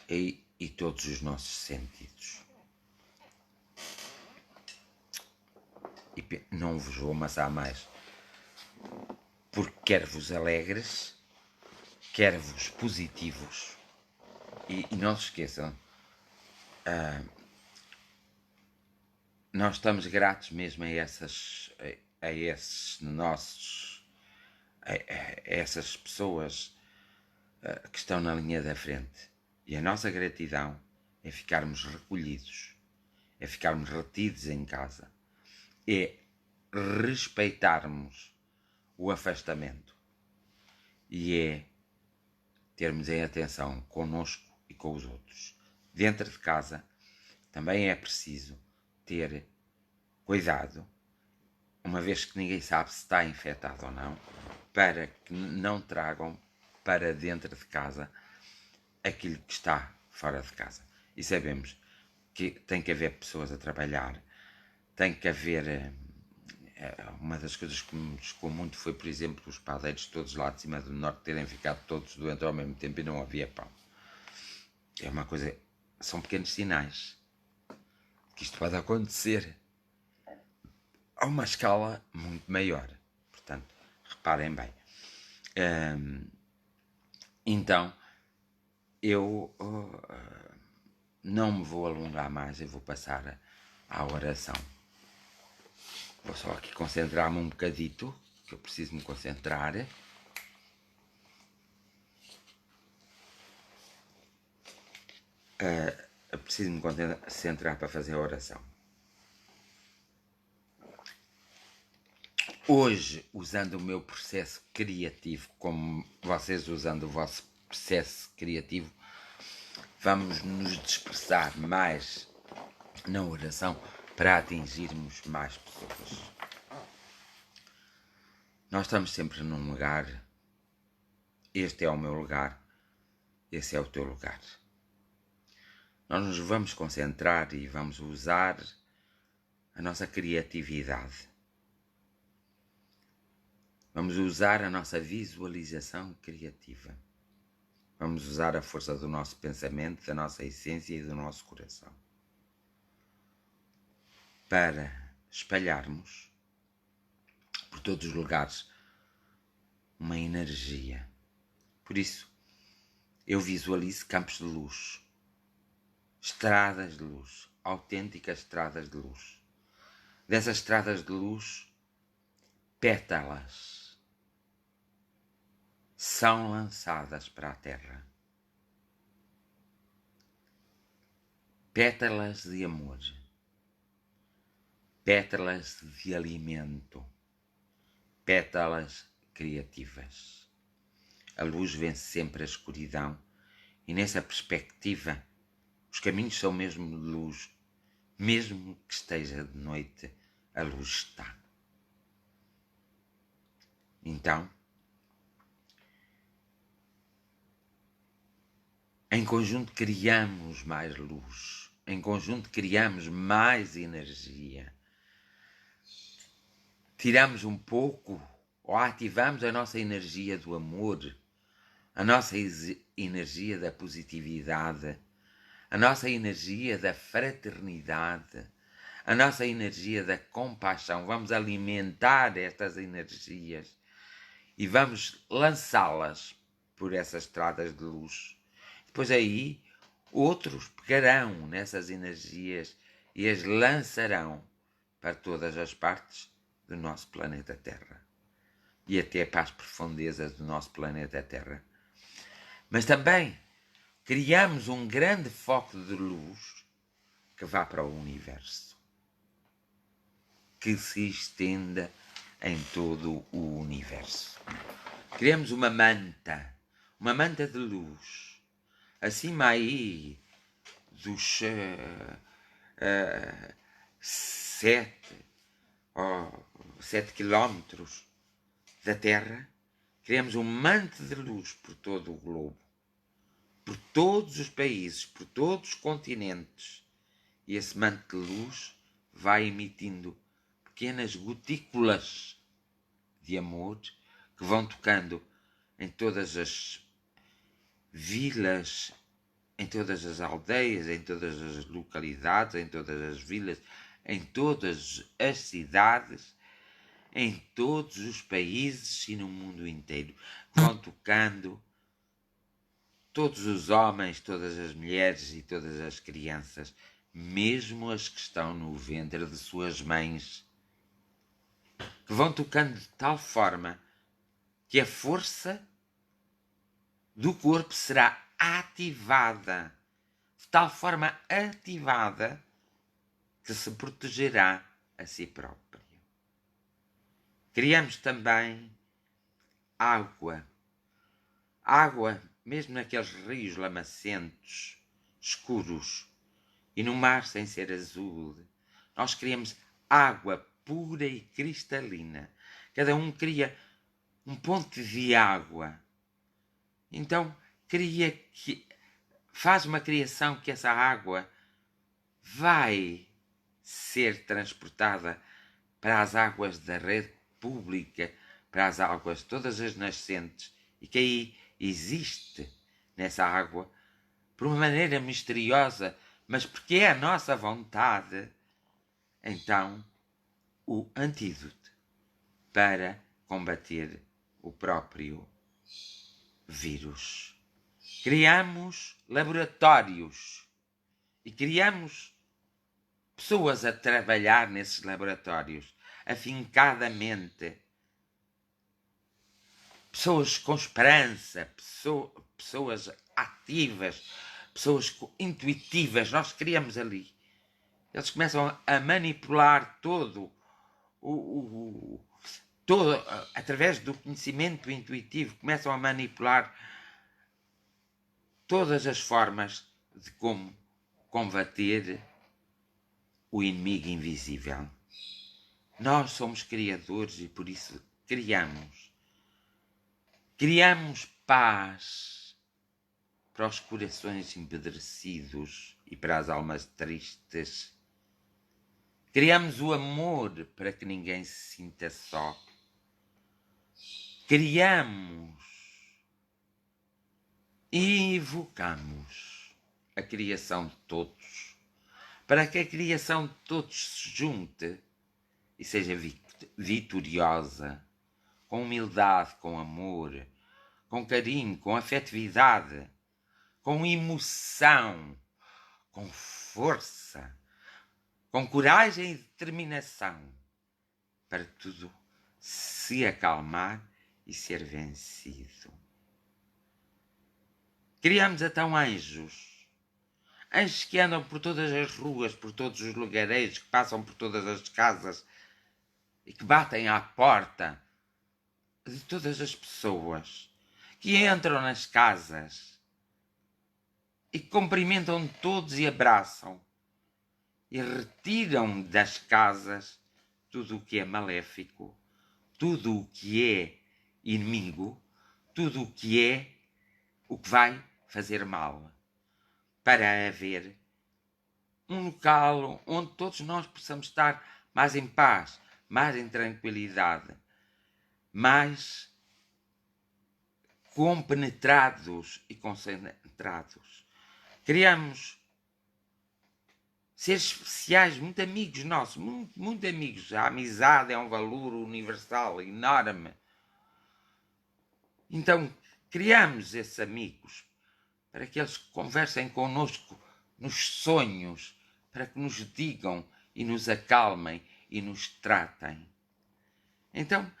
e todos os nossos sentidos. E não vos vou amassar mais, porque quero-vos alegres, quero-vos positivos, e não se esqueçam, nós estamos gratos mesmo a esses nossos, a essas pessoas que estão na linha da frente. E a nossa gratidão é ficarmos recolhidos, é ficarmos retidos em casa, é respeitarmos o afastamento e é termos em atenção connosco e com os outros. Dentro de casa também é preciso ter cuidado, uma vez que ninguém sabe se está infectado ou não, para que não tragam para dentro de casa aquilo que está fora de casa. E sabemos que tem que haver pessoas a trabalhar, tem que haver... Uma das coisas que me chocou muito foi, por exemplo, os padeiros todos lá de cima do norte terem ficado todos doentes ao mesmo tempo e não havia pão. É uma coisa... São pequenos sinais que isto pode acontecer a uma escala muito maior. Portanto, reparem bem. Então, eu não me vou alongar mais, eu vou passar à oração. Vou só aqui concentrar-me um bocadito, que eu preciso me concentrar. Eu preciso me concentrar para fazer a oração. Hoje, usando o meu processo criativo, como vocês usando o vosso processo criativo, vamos nos dispersar mais na oração para atingirmos mais pessoas. Nós estamos sempre num lugar, este é o meu lugar, esse é o teu lugar. Nós nos vamos concentrar e vamos usar a nossa criatividade. Vamos usar a nossa visualização criativa. Vamos usar a força do nosso pensamento, da nossa essência e do nosso coração para espalharmos por todos os lugares uma energia. Por isso, eu visualizo campos de luz, estradas de luz, autênticas estradas de luz. Dessas estradas de luz, pétalas são lançadas para a terra. Pétalas de amor, pétalas de alimento, pétalas criativas. A luz vence sempre a escuridão e nessa perspectiva os caminhos são mesmo de luz. Mesmo que esteja de noite, a luz está. Então, em conjunto criamos mais luz, em conjunto criamos mais energia. Tiramos um pouco ou ativamos a nossa energia do amor, a nossa energia da positividade, a nossa energia da fraternidade, a nossa energia da compaixão. Vamos alimentar estas energias e vamos lançá-las por essas estradas de luz. Depois aí, outros pegarão nessas energias e as lançarão para todas as partes do nosso planeta Terra e até para as profundezas do nosso planeta Terra. Mas também criamos um grande foco de luz que vá para o universo, que se estenda em todo o universo. Criamos uma manta de luz, acima aí dos 7 quilómetros da Terra, criamos um manto de luz por todo o globo, por todos os países, por todos os continentes. E esse manto de luz vai emitindo pequenas gotículas de amor que vão tocando em todas as vilas, em todas as aldeias, em todas as localidades, em todas as vilas, em todas as cidades, em todos os países e no mundo inteiro. Vão tocando todos os homens, todas as mulheres e todas as crianças, mesmo as que estão no ventre de suas mães, que vão tocando de tal forma que a força do corpo será ativada, de tal forma ativada que se protegerá a si próprio. Criamos também água, mesmo naqueles rios lamacentos, escuros, e no mar sem ser azul. Nós criamos água pura e cristalina. Cada um cria um ponto de água. Então, faz uma criação que essa água vai ser transportada para as águas da rede pública, para as águas todas as nascentes, e que aí existe nessa água, por uma maneira misteriosa, mas porque é a nossa vontade, então, o antídoto para combater o próprio vírus. Criamos laboratórios e criamos pessoas a trabalhar nesses laboratórios, afincadamente. Pessoas com esperança, pessoas ativas, pessoas intuitivas. Nós criamos ali. Eles começam a manipular todo, através do conhecimento intuitivo, começam a manipular todas as formas de como combater o inimigo invisível. Nós somos criadores e por isso criamos. Criamos paz para os corações empedrecidos e para as almas tristes. Criamos o amor para que ninguém se sinta só. Criamos e evocamos a criação de todos, para que a criação de todos se junte e seja vitoriosa, com humildade, com amor, com carinho, com afetividade, com emoção, com força, com coragem e determinação, para tudo se acalmar e ser vencido. Criamos então anjos que andam por todas as ruas, por todos os lugareiros, que passam por todas as casas e que batem à porta de todas as pessoas, que entram nas casas e que cumprimentam todos e abraçam e retiram das casas tudo o que é maléfico, tudo o que é inimigo, tudo o que vai fazer mal, para haver um local onde todos nós possamos estar mais em paz, mais em tranquilidade, mais compenetrados e concentrados. Criamos seres especiais, muito amigos nossos, muito amigos. A amizade é um valor universal, enorme. Então, criamos esses amigos para que eles conversem connosco nos sonhos, para que nos digam e nos acalmem e nos tratem. Então,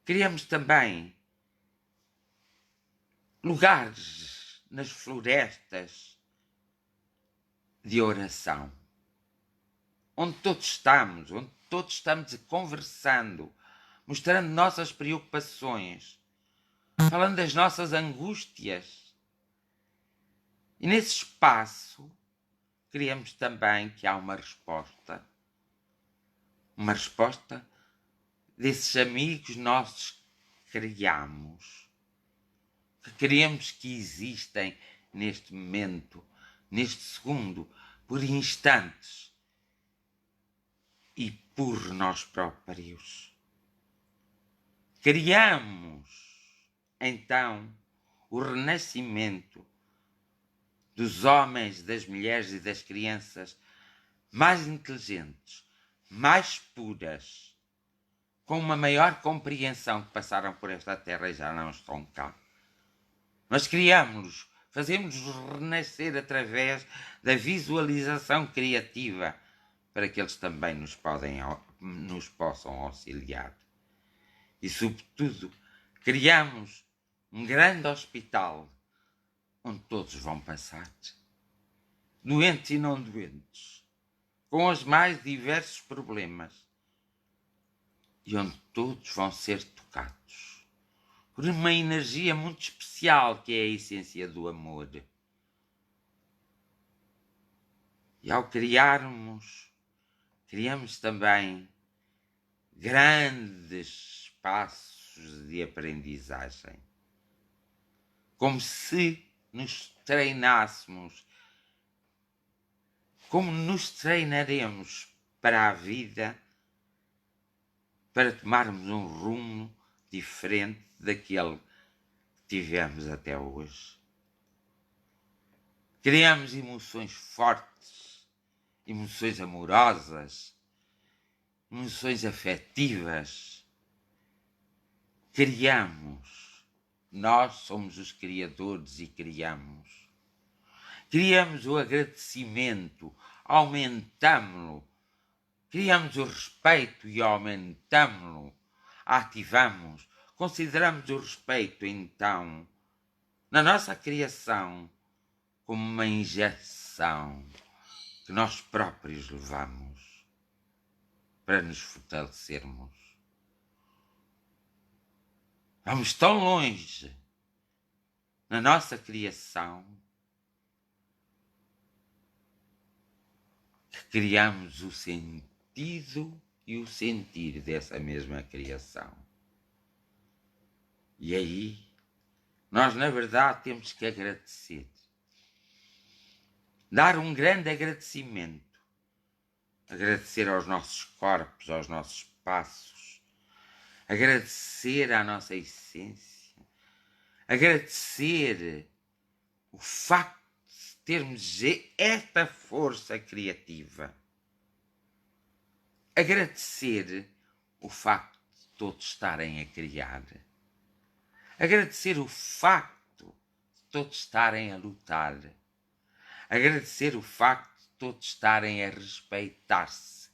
criamos também lugares nas florestas de oração, onde todos estamos conversando, mostrando nossas preocupações, falando das nossas angústias. E nesse espaço, criamos também que há uma resposta desses amigos nossos criamos, que queremos que existem neste momento, neste segundo, por instantes e por nós próprios. Criamos, então, o renascimento dos homens, das mulheres e das crianças mais inteligentes, mais puras, com uma maior compreensão, que passaram por esta terra e já não estão cá. Mas criamos-los, fazemos-los renascer através da visualização criativa, para que eles também nos possam auxiliar. E, sobretudo, criamos um grande hospital onde todos vão passar, doentes e não doentes, com os mais diversos problemas, e onde todos vão ser tocados por uma energia muito especial, que é a essência do amor. E ao criamos também grandes espaços de aprendizagem, como se nos treinássemos, como nos treinaremos para a vida, para tomarmos um rumo diferente daquele que tivemos até hoje. Criamos emoções fortes, emoções amorosas, emoções afetivas. Criamos. Nós somos os criadores e criamos. Criamos o agradecimento, aumentamo-lo. Criamos o respeito e aumentamo-lo. Ativamos. Consideramos o respeito, então, na nossa criação, como uma injeção que nós próprios levamos para nos fortalecermos. Vamos tão longe na nossa criação que criamos o sentido e o sentir dessa mesma criação. E aí, nós na verdade temos que agradecer. Dar um grande agradecimento. Agradecer aos nossos corpos, aos nossos passos. Agradecer à nossa essência. Agradecer o facto de termos esta força criativa. Agradecer o facto de todos estarem a criar. Agradecer o facto de todos estarem a lutar. Agradecer o facto de todos estarem a respeitar-se.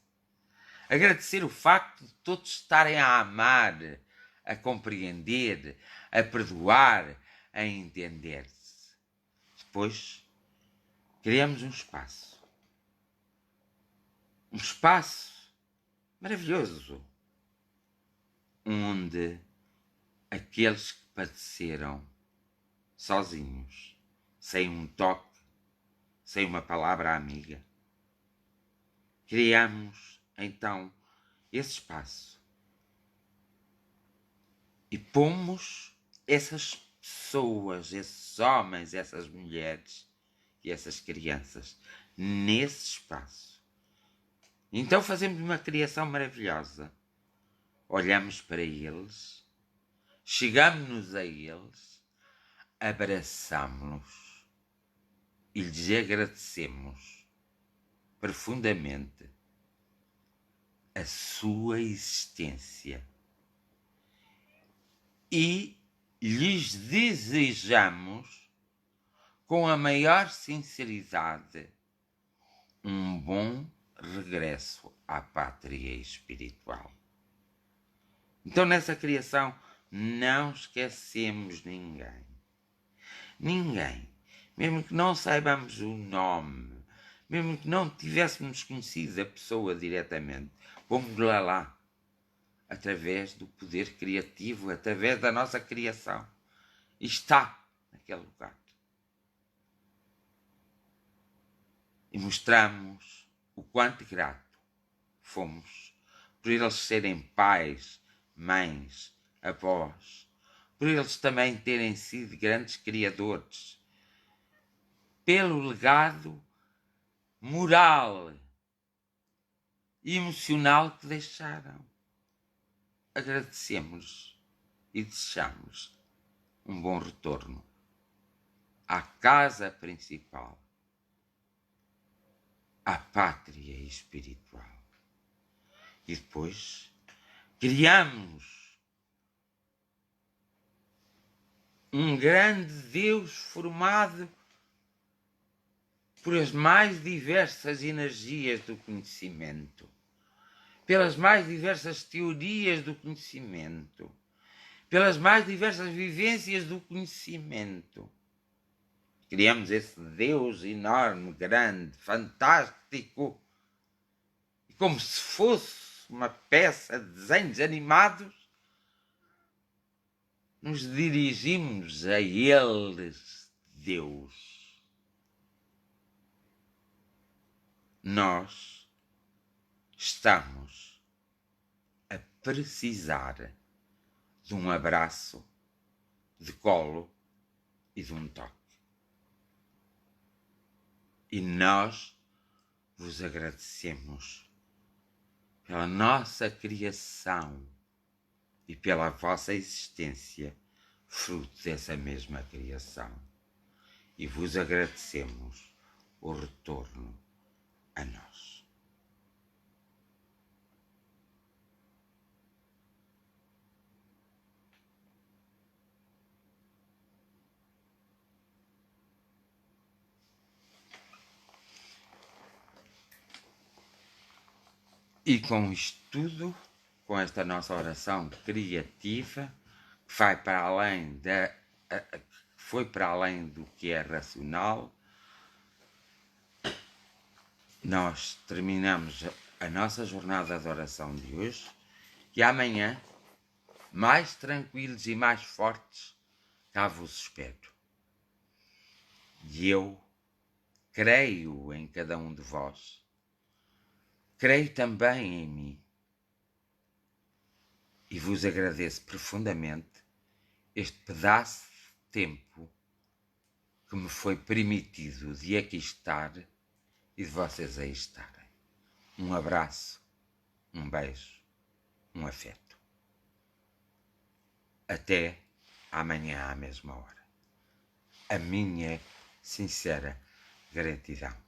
Agradecer o facto de todos estarem a amar, a compreender, a perdoar, a entender-se. Depois, criamos um espaço. Um espaço maravilhoso, onde aqueles que padeceram sozinhos, sem um toque, sem uma palavra amiga, criamos então esse espaço e pomos essas pessoas, esses homens, essas mulheres e essas crianças nesse espaço. Então fazemos uma criação maravilhosa. Olhamos para eles, chegamos-nos a eles, abraçamos-los e lhes agradecemos profundamente a sua existência e lhes desejamos com a maior sinceridade um bom regresso à pátria espiritual. Então, nessa criação, não esquecemos ninguém. Ninguém. Mesmo que não saibamos o nome, mesmo que não tivéssemos conhecido a pessoa diretamente, pomos-la lá, através do poder criativo, através da nossa criação. E está naquele lugar. E mostramos o quanto grato fomos por eles serem pais, mães, avós, por eles também terem sido grandes criadores, pelo legado moral e emocional que deixaram. Agradecemos e desejamos um bom retorno à casa principal, à pátria espiritual. E depois criamos um grande Deus formado por as mais diversas energias do conhecimento, pelas mais diversas teorias do conhecimento, pelas mais diversas vivências do conhecimento. Criamos esse Deus enorme, grande, fantástico, e como se fosse uma peça de desenhos animados, nos dirigimos a eles, Deus. Nós estamos a precisar de um abraço, de colo e de um toque. E nós vos agradecemos pela nossa criação e pela vossa existência, fruto dessa mesma criação. E vos agradecemos o retorno a nós. E com isto tudo, com esta nossa oração criativa, que vai para além foi para além do que é racional, nós terminamos a nossa jornada de oração de hoje, e amanhã, mais tranquilos e mais fortes, cá vos espero. E eu creio em cada um de vós. Creio também em mim. E vos agradeço profundamente este pedaço de tempo que me foi permitido de aqui estar e de vocês aí estarem. Um abraço, um beijo, um afeto. Até amanhã à mesma hora. A minha sincera gratidão.